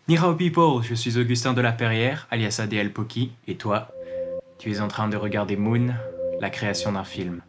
Ni hao people, je suis Augustin de la Perrière, alias ADL Poki, et toi, tu es en train de regarder Moon, la création d'un film.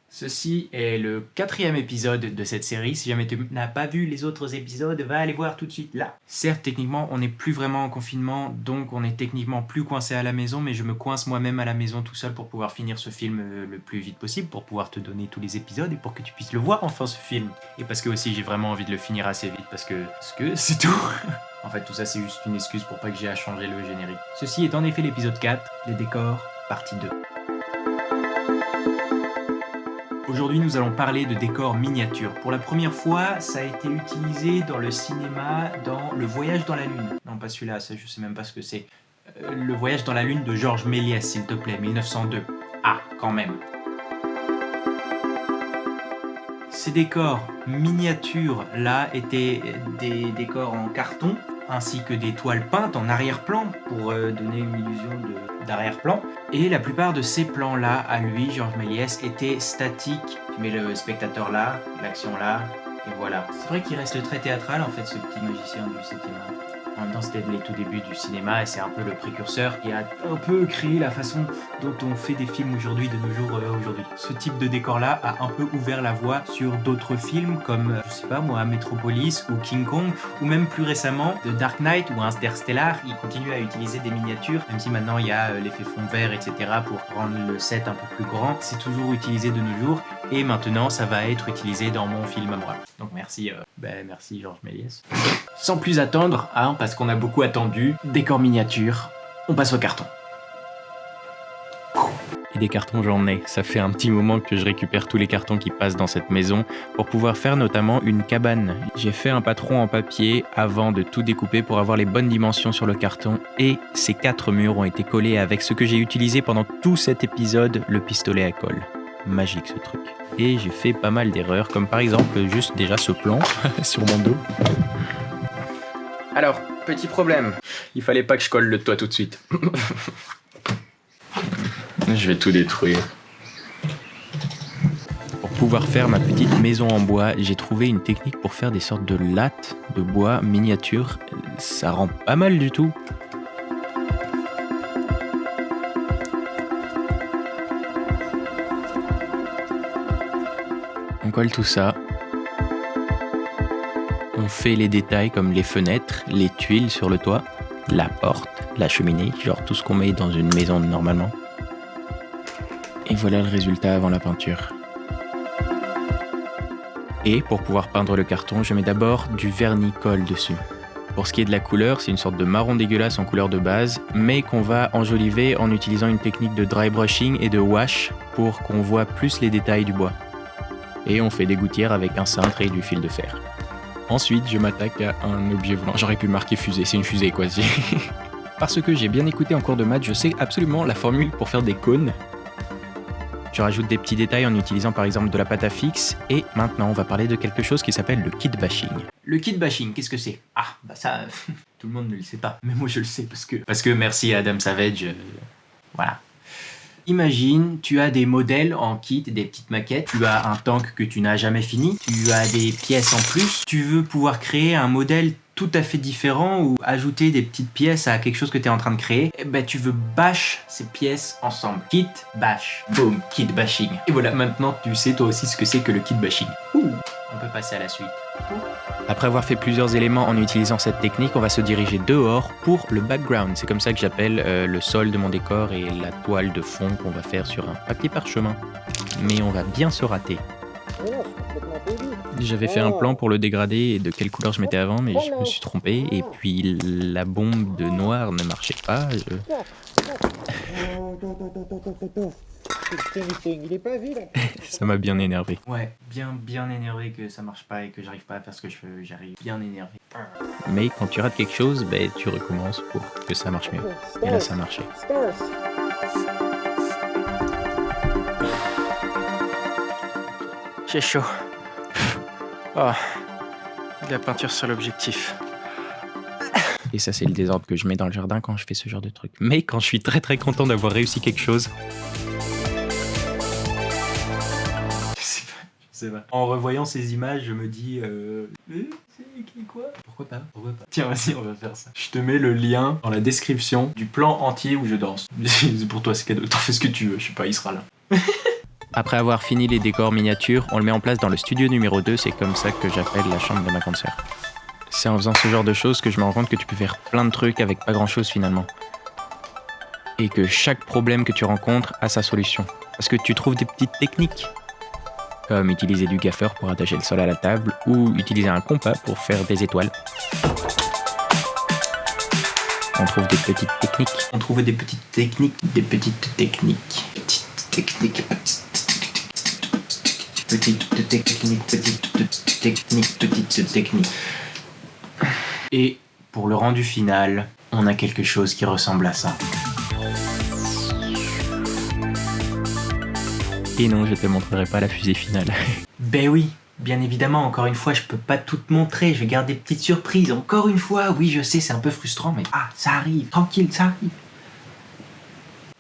Ceci est le 4e épisode de cette série. Si jamais tu n'as pas vu les autres épisodes, va aller voir tout de suite là. Certes, techniquement, on n'est plus vraiment en confinement, donc on est techniquement plus coincé à la maison, mais je me coince moi-même à la maison tout seul pour pouvoir finir ce film le plus vite possible, pour pouvoir te donner tous les épisodes et pour que tu puisses le voir enfin ce film. Et parce que aussi j'ai vraiment envie de le finir assez vite, parce que c'est tout. En fait, tout ça c'est juste une excuse pour pas que j'ai à changer le générique. Ceci est en effet l'épisode 4, les décors, partie 2. Aujourd'hui, nous allons parler de décors miniatures. Pour la première fois, ça a été utilisé dans le cinéma dans Le Voyage dans la Lune. Non, pas celui-là, ça, je sais même pas ce que c'est. Le Voyage dans la Lune de Georges Méliès, s'il te plaît, 1902. Ah, quand même. Ces décors miniatures-là étaient des décors en carton, ainsi que des toiles peintes en arrière-plan pour donner une illusion d'arrière-plan. Et la plupart de ces plans-là, à lui, Georges Méliès, étaient statiques. Tu mets le spectateur là, l'action là, et voilà. C'est vrai qu'il reste très théâtral en fait, ce petit magicien du 7e art. En même temps, c'était les tout débuts du cinéma et c'est un peu le précurseur qui a un peu créé la façon dont on fait des films aujourd'hui, de nos jours aujourd'hui. Ce type de décor-là a un peu ouvert la voie sur d'autres films comme, je sais pas moi, Metropolis ou King Kong, ou même plus récemment The Dark Knight ou Interstellar. Ils continuent à utiliser des miniatures, même si maintenant il y a l'effet fond vert, etc. pour rendre le set un peu plus grand. C'est toujours utilisé de nos jours et maintenant ça va être utilisé dans mon film à moi. Donc merci Georges Méliès. Sans plus attendre, parce qu'on a beaucoup attendu, décor miniature, on passe au carton. Et des cartons j'en ai, ça fait un petit moment que je récupère tous les cartons qui passent dans cette maison pour pouvoir faire notamment une cabane. J'ai fait un patron en papier avant de tout découper pour avoir les bonnes dimensions sur le carton et ces 4 murs ont été collés avec ce que j'ai utilisé pendant tout cet épisode, le pistolet à colle. Magique ce truc. Et j'ai fait pas mal d'erreurs, comme par exemple juste déjà ce plan sur mon dos. Alors, petit problème. Il fallait pas que je colle le toit tout de suite. Je vais tout détruire. Pour pouvoir faire ma petite maison en bois, j'ai trouvé une technique pour faire des sortes de lattes de bois miniatures. Ça rend pas mal du tout. On colle tout ça. On fait les détails comme les fenêtres, les tuiles sur le toit, la porte, la cheminée, genre tout ce qu'on met dans une maison normalement. Et voilà le résultat avant la peinture. Et pour pouvoir peindre le carton, je mets d'abord du vernis-colle dessus. Pour ce qui est de la couleur, c'est une sorte de marron dégueulasse en couleur de base, mais qu'on va enjoliver en utilisant une technique de dry brushing et de wash pour qu'on voit plus les détails du bois. Et on fait des gouttières avec un cintre et du fil de fer. Ensuite, je m'attaque à un objet volant. J'aurais pu marquer fusée, c'est une fusée quoi. Parce que j'ai bien écouté en cours de maths, je sais absolument la formule pour faire des cônes. Je rajoute des petits détails en utilisant par exemple de la pâte à fixe. Et maintenant, on va parler de quelque chose qui s'appelle le kit bashing. Le kit bashing, qu'est-ce que c'est ? Ah, bah ça, tout le monde ne le sait pas. Mais moi je le sais parce que merci à Adam Savage, voilà. Imagine, tu as des modèles en kit, des petites maquettes, tu as un tank que tu n'as jamais fini, tu as des pièces en plus, tu veux pouvoir créer un modèle tout à fait différent ou ajouter des petites pièces à quelque chose que tu es en train de créer, et ben tu veux bash ces pièces ensemble. Kit bash. Boom, kit bashing. Et voilà, maintenant tu sais toi aussi ce que c'est que le kit bashing. Ouh. On peut passer à la suite. Après avoir fait plusieurs éléments en utilisant cette technique, on va se diriger dehors pour le background. C'est comme ça que j'appelle le sol de mon décor et la toile de fond qu'on va faire sur un papier parchemin. Mais on va bien se rater. J'avais fait un plan pour le dégrader et de quelle couleur je mettais avant, mais je me suis trompé. Et puis la bombe de noir ne marchait pas. Il est pas vu là. Ça m'a bien énervé. Ouais, bien énervé que ça marche pas et que j'arrive pas à faire ce que je veux. J'arrive bien énervé. Mais quand tu rates quelque chose, tu recommences pour que ça marche mieux. Et là, ça marchait. J'ai chaud. Oh, de la peinture sur l'objectif. Et ça, c'est le désordre que je mets dans le jardin quand je fais ce genre de truc. Mais quand je suis très très content d'avoir réussi quelque chose... Je sais pas. En revoyant ces images, je me dis... c'est quoi ? Pourquoi pas ? Tiens, vas-y, on va faire ça. Je te mets le lien dans la description du plan entier où je danse. C'est pour toi, c'est cadeau. T'en fais ce que tu veux, je sais pas, il sera là. Après avoir fini les décors miniatures, on le met en place dans le studio numéro 2, c'est comme ça que j'appelle la chambre de ma grande sœur. C'est en faisant ce genre de choses que je me rends compte que tu peux faire plein de trucs avec pas grand chose finalement. Et que chaque problème que tu rencontres a sa solution. Parce que tu trouves des petites techniques. Comme utiliser du gaffeur pour attacher le sol à la table, ou utiliser un compas pour faire des étoiles. On trouve des petites techniques. On trouvait des petites techniques. Petites techniques. Et pour le rendu final, on a quelque chose qui ressemble à ça. Et non, je te montrerai pas la fusée finale. Ben oui, bien évidemment, encore une fois, je peux pas tout te montrer, je garde des petites surprises. Encore une fois, oui, je sais, c'est un peu frustrant, mais ça arrive, tranquille, ça arrive.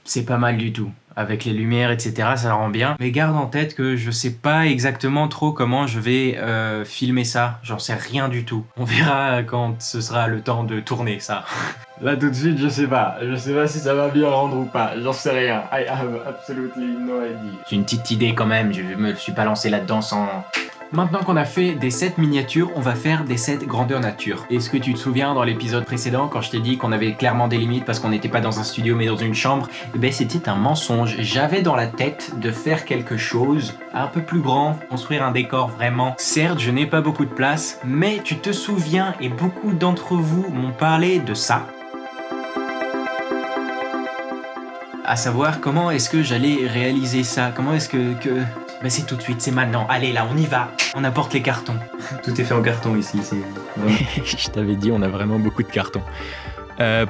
C'est pas mal du tout. Avec les lumières, etc., ça rend bien. Mais garde en tête que je sais pas exactement trop comment je vais filmer ça. J'en sais rien du tout. On verra quand ce sera le temps de tourner ça. Là tout de suite, je sais pas. Je sais pas si ça va bien rendre ou pas. J'en sais rien. I have absolutely no idea. J'ai une petite idée quand même. Je me suis pas lancé là-dedans sans... Maintenant qu'on a fait des sets miniatures, on va faire des sets grandeur nature. Est-ce que tu te souviens dans l'épisode précédent quand je t'ai dit qu'on avait clairement des limites parce qu'on n'était pas dans un studio mais dans une chambre? Eh ben c'était un mensonge. J'avais dans la tête de faire quelque chose un peu plus grand, construire un décor vraiment. Certes, je n'ai pas beaucoup de place, mais tu te souviens et beaucoup d'entre vous m'ont parlé de ça. À savoir comment est-ce que j'allais réaliser ça, comment est-ce que... Ben c'est tout de suite, c'est maintenant. Allez là, on y va. On apporte les cartons. Tout est fait en carton ici. Vraiment... Je t'avais dit, on a vraiment beaucoup de cartons.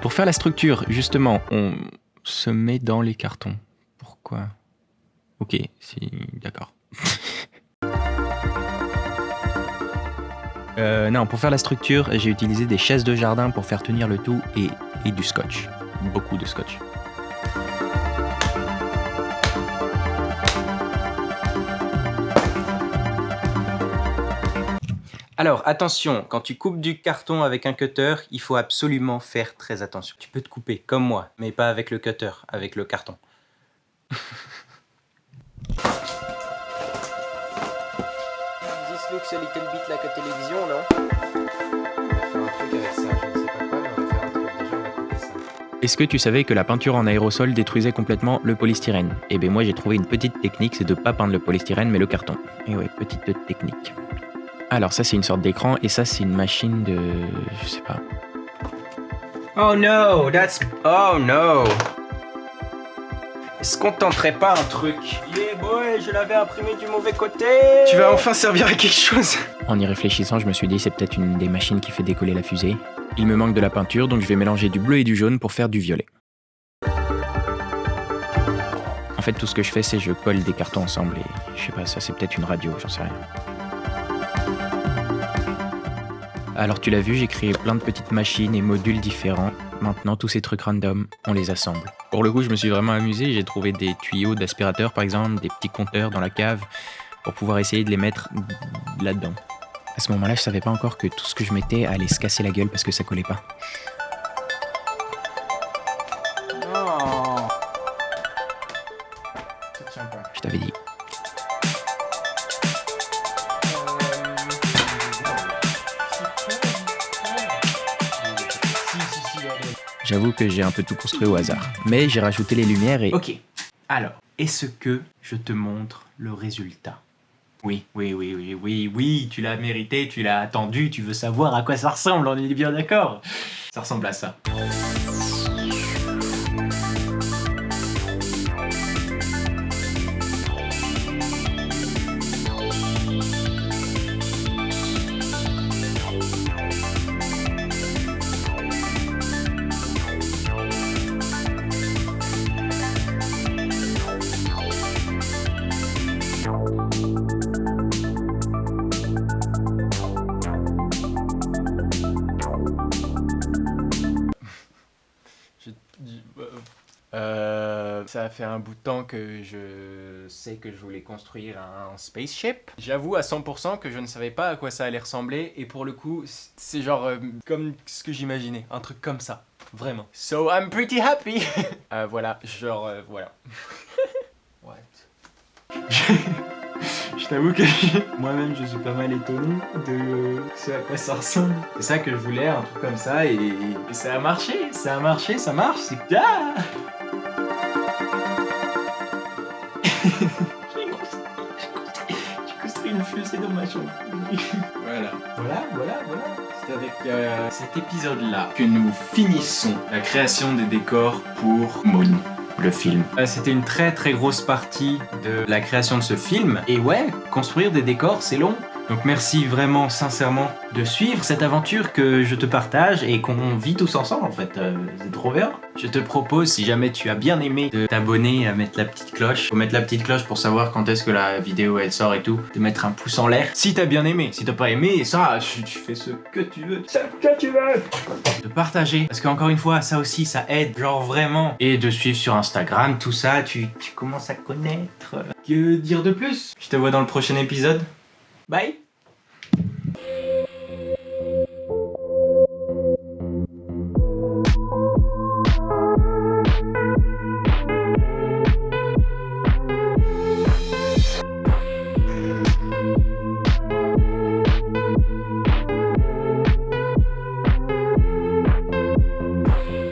Pour faire la structure, justement, on se met dans les cartons. Pourquoi ? Ok, si... D'accord. Non, pour faire la structure, j'ai utilisé des chaises de jardin pour faire tenir le tout et du scotch. Beaucoup de scotch. Alors, attention, quand tu coupes du carton avec un cutter, il faut absolument faire très attention. Tu peux te couper, comme moi, mais pas avec le cutter, avec le carton. This looks a little bit like a télévision, non? On va faire un truc avec ça, je ne sais pas quoi, mais on va faire un truc. Déjà, on va couper ça. Est-ce que tu savais que la peinture en aérosol détruisait complètement le polystyrène? Eh bien moi, j'ai trouvé une petite technique, c'est de pas peindre le polystyrène, mais le carton. Et ouais, petite technique. Alors ça c'est une sorte d'écran et ça c'est une machine de... je sais pas. Oh no, oh no. Est-ce qu'on tenterait pas un truc? Yeah boy, je l'avais imprimé du mauvais côté. Tu vas enfin servir à quelque chose. En y réfléchissant, je me suis dit c'est peut-être une des machines qui fait décoller la fusée. Il me manque de la peinture donc je vais mélanger du bleu et du jaune pour faire du violet. En fait tout ce que je fais c'est je colle des cartons ensemble et je sais pas, ça c'est peut-être une radio, j'en sais rien. Alors tu l'as vu, j'ai créé plein de petites machines et modules différents. Maintenant, tous ces trucs random, on les assemble. Pour le coup, je me suis vraiment amusé. J'ai trouvé des tuyaux d'aspirateur, par exemple, des petits compteurs dans la cave, pour pouvoir essayer de les mettre là-dedans. À ce moment-là, je savais pas encore que tout ce que je mettais allait se casser la gueule parce que ça collait pas. Non. Ça tient pas. Je t'avais dit. J'avoue que j'ai un peu tout construit au hasard. Mais j'ai rajouté les lumières et... Ok, alors, est-ce que je te montre le résultat? Oui, tu l'as mérité, tu l'as attendu, tu veux savoir à quoi ça ressemble, on est bien d'accord? Ça ressemble à ça. Ça fait un bout de temps que je sais que je voulais construire un spaceship. J'avoue à 100% que je ne savais pas à quoi ça allait ressembler et pour le coup, c'est genre comme ce que j'imaginais, un truc comme ça, vraiment. So I'm pretty happy. Voilà, genre voilà. What? Je t'avoue que moi-même je suis pas mal étonné de ce à quoi ça ressemble. C'est ça que je voulais, un truc comme ça, et ça a marché, ça marche, c'est... Ah j'ai construit une fusée dans ma chambre. Voilà. C'est avec cet épisode-là que nous finissons la création des décors pour Moon, le film. C'était une très grosse partie de la création de ce film. Et ouais, construire des décors, c'est long. Donc merci vraiment sincèrement de suivre cette aventure que je te partage et qu'on vit tous ensemble en fait. C'est trop bien. Je te propose, si jamais tu as bien aimé, de t'abonner, à mettre la petite cloche. Faut mettre la petite cloche pour savoir quand est-ce que la vidéo elle sort et tout. De mettre un pouce en l'air. Si t'as bien aimé, si t'as pas aimé, ça, tu fais ce que tu veux. De partager. Parce qu'encore une fois, ça aussi, ça aide. Genre vraiment. Et de suivre sur Instagram, tout ça, tu commences à connaître. Que dire de plus? Je te vois dans le prochain épisode. Bye.